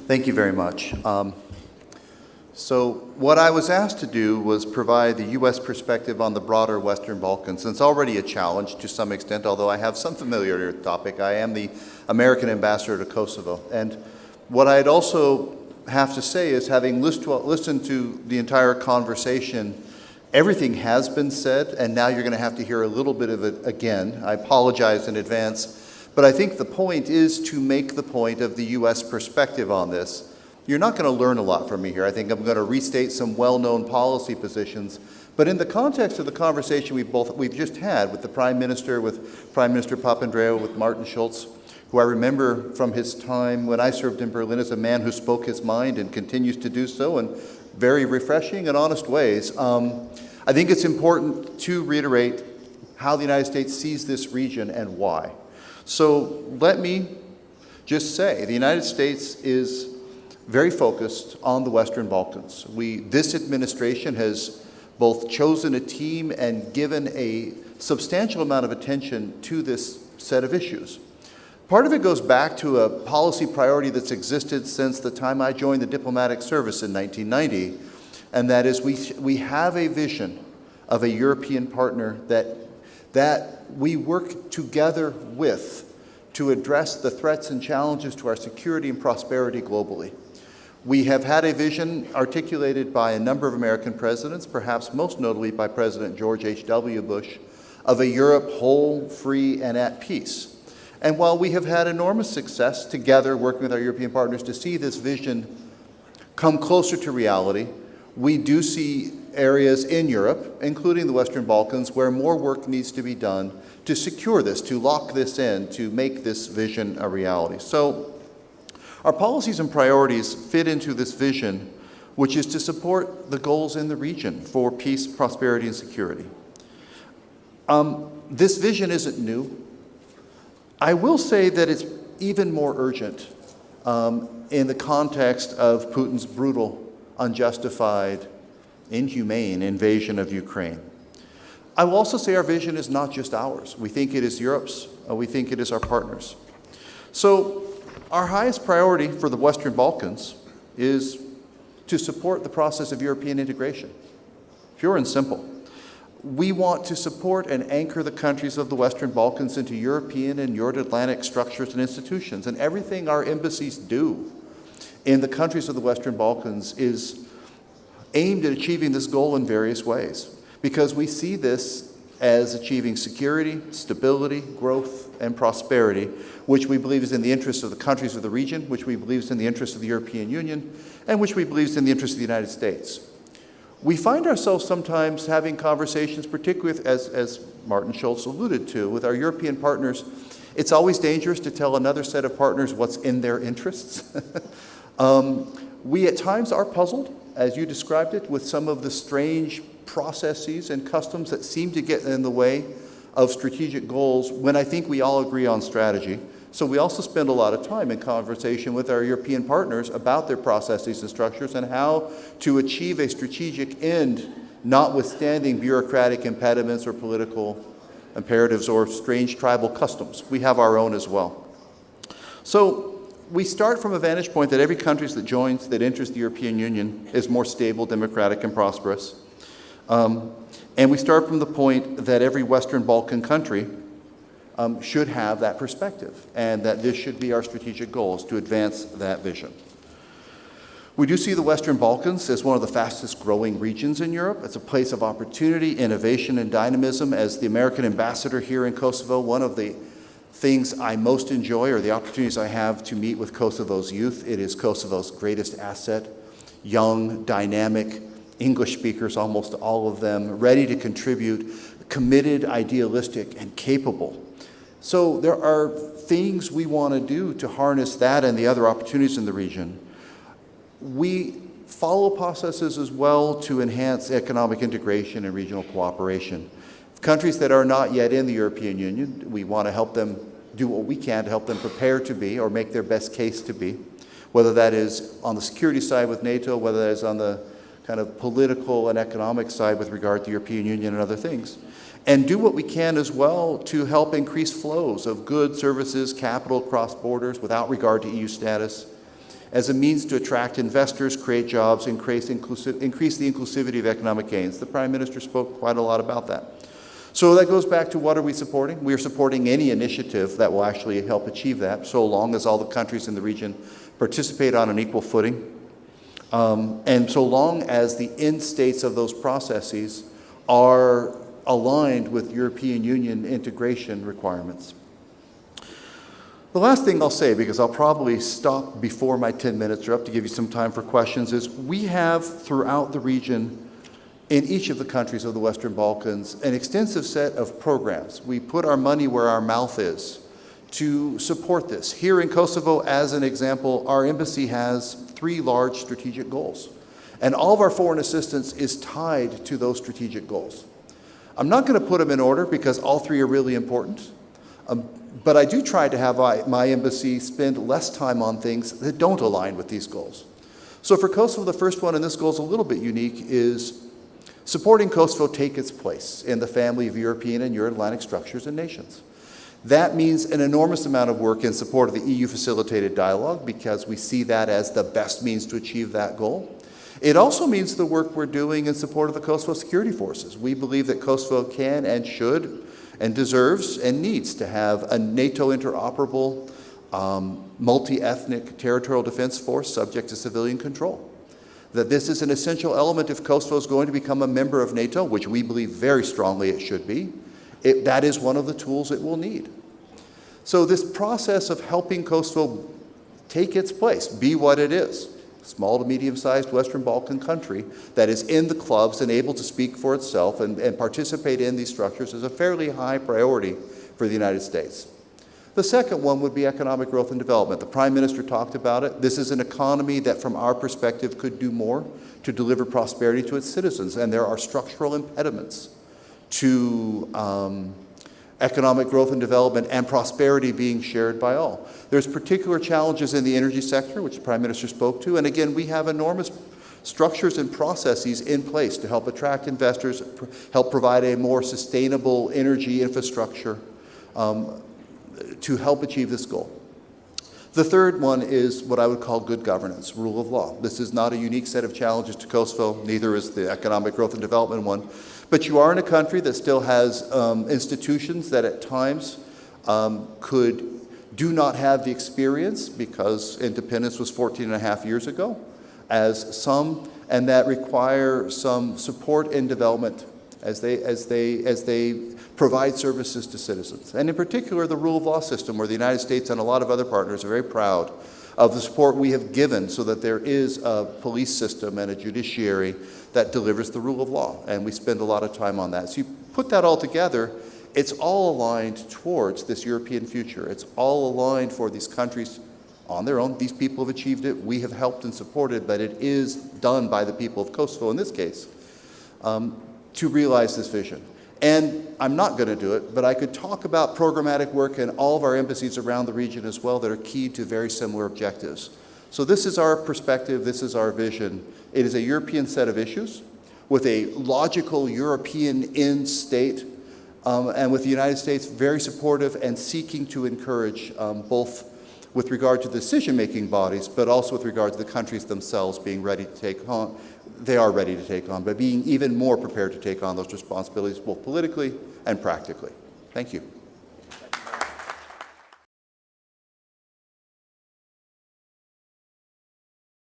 Thank you very much. So what I was asked to do was provide the U.S. perspective on the broader Western Balkans. And it's already a challenge to some extent, although I have some familiarity with the topic. I am the American ambassador to Kosovo. And what I'd also have to say is, having listened to the entire conversation, everything has been said, and now you're going to have to hear a little bit of it again. I apologize in advance, but I think the point is to make the point of the U.S. perspective on this. You're not going to learn a lot from me here. I think I'm going to restate some well-known policy positions, but in the context of the conversation we've just had with the Prime Minister, with Prime Minister Papandreou, with Martin Schulz, who I remember from his time when I served in Berlin as a man who spoke his mind and continues to do so in very refreshing and honest ways. I think it's important to reiterate how the United States sees this region and why. So let me just say, the United States is very focused on the Western Balkans. This administration has both chosen a team and given a substantial amount of attention to this set of issues. Part of it goes back to a policy priority that's existed since the time I joined the diplomatic service in 1990, and that is we have a vision of a European partner that we work together with to address the threats and challenges to our security and prosperity globally. We have had a vision articulated by a number of American presidents, perhaps most notably by President George H.W. Bush, of a Europe whole, free, and at peace. And while we have had enormous success together working with our European partners to see this vision come closer to reality, we do see areas in Europe, including the Western Balkans, where more work needs to be done to secure this, to lock this in, to make this vision a reality. So our policies and priorities fit into this vision, which is to support the goals in the region for peace, prosperity, and security. This vision isn't new. I will say that it's even more urgent in the context of Putin's brutal, unjustified, inhumane invasion of Ukraine. I will also say our vision is not just ours. We think it is Europe's, we think it is our partners. So our highest priority for the Western Balkans is to support the process of European integration, pure and simple. We want to support and anchor the countries of the Western Balkans into European and Euro-Atlantic structures and institutions. And everything our embassies do in the countries of the Western Balkans is aimed at achieving this goal in various ways, because we see this as achieving security, stability, growth, and prosperity, which we believe is in the interest of the countries of the region, which we believe is in the interest of the European Union, and which we believe is in the interest of the United States. We find ourselves sometimes having conversations, particularly as Martin Schulz alluded to, with our European partners. It's always dangerous to tell another set of partners what's in their interests. We at times are puzzled, as you described it, with some of the strange processes and customs that seem to get in the way of strategic goals when I think we all agree on strategy. So we also spend a lot of time in conversation with our European partners about their processes and structures and how to achieve a strategic end, notwithstanding bureaucratic impediments or political imperatives or strange tribal customs. We have our own as well. So we start from a vantage point that every country that enters the European Union is more stable, democratic, and prosperous. And we start from the point that every Western Balkan country should have that perspective, and that this should be our strategic goals to advance that vision. We do see the Western Balkans as one of the fastest growing regions in Europe. It's a place of opportunity, innovation, and dynamism. As the American ambassador here in Kosovo, one of the things I most enjoy are the opportunities I have to meet with Kosovo's youth. It is Kosovo's greatest asset, young, dynamic, English speakers, almost all of them, ready to contribute, committed, idealistic, and capable. So there are things we want to do to harness that and the other opportunities in the region. We follow processes as well to enhance economic integration and regional cooperation. Countries that are not yet in the European Union, we want to help them do what we can to help them prepare to be or make their best case to be, whether that is on the security side with NATO, whether that is on the kind of political and economic side with regard to the European Union and other things. And do what we can as well to help increase flows of goods, services, capital across borders without regard to EU status. as a means to attract investors, create jobs, increase the inclusivity of economic gains. The Prime Minister spoke quite a lot about that. So that goes back to what are we supporting? We are supporting any initiative that will actually help achieve that, so long as all the countries in the region participate on an equal footing, and so long as the end states of those processes are aligned with European Union integration requirements. The last thing I'll say, because I'll probably stop before my 10 minutes are up to give you some time for questions, is we have throughout the region, in each of the countries of the Western Balkans, an extensive set of programs. We put our money where our mouth is to support this. Here in Kosovo, as an example, our embassy has 3 large strategic goals, and all of our foreign assistance is tied to those strategic goals. I'm not going to put them in order because all 3 are really important, but I do try to have my embassy spend less time on things that don't align with these goals. So for Kosovo, the first one, and this goal is a little bit unique, is supporting Kosovo take its place in the family of European and Euro-Atlantic structures and nations. That means an enormous amount of work in support of the EU-facilitated dialogue, because we see that as the best means to achieve that goal. It also means the work we're doing in support of the Kosovo security forces. We believe that Kosovo can and should and deserves and needs to have a NATO interoperable, multi-ethnic territorial defense force subject to civilian control. That this is an essential element if Kosovo is going to become a member of NATO, which we believe very strongly it should be. That is one of the tools it will need. So this process of helping Kosovo take its place, be what it is, small to medium-sized Western Balkan country that is in the clubs and able to speak for itself and participate in these structures, is a fairly high priority for the United States. The second one would be economic growth and development. The Prime Minister talked about it. This is an economy that, from our perspective, could do more to deliver prosperity to its citizens, and there are structural impediments to economic growth and development and prosperity being shared by all. There's particular challenges in the energy sector, which the Prime Minister spoke to, and again, we have enormous structures and processes in place to help attract investors, help provide a more sustainable energy infrastructure to help achieve this goal. The third one is what I would call good governance, rule of law. This is not a unique set of challenges to Kosovo, neither is the economic growth and development one. But you are in a country that still has institutions that at times do not have the experience, because independence was 14 and a half years ago, as some, and that require some support and development as they provide services to citizens. And in particular, the rule of law system, where the United States and a lot of other partners are very proud of the support we have given so that there is a police system and a judiciary that delivers the rule of law. And we spend a lot of time on that. So you put that all together, it's all aligned towards this European future. It's all aligned for these countries on their own. These people have achieved it. We have helped and supported, but it is done by the people of Kosovo in this case, to realize this vision. And I'm not going to do it, but I could talk about programmatic work in all of our embassies around the region as well that are key to very similar objectives. So this is our perspective, this is our vision. It is a European set of issues with a logical European end state, and with the United States very supportive and seeking to encourage both with regard to decision-making bodies, but also with regard to the countries themselves being ready to take on. They are ready to take on, but being even more prepared to take on those responsibilities both politically and practically. Thank you.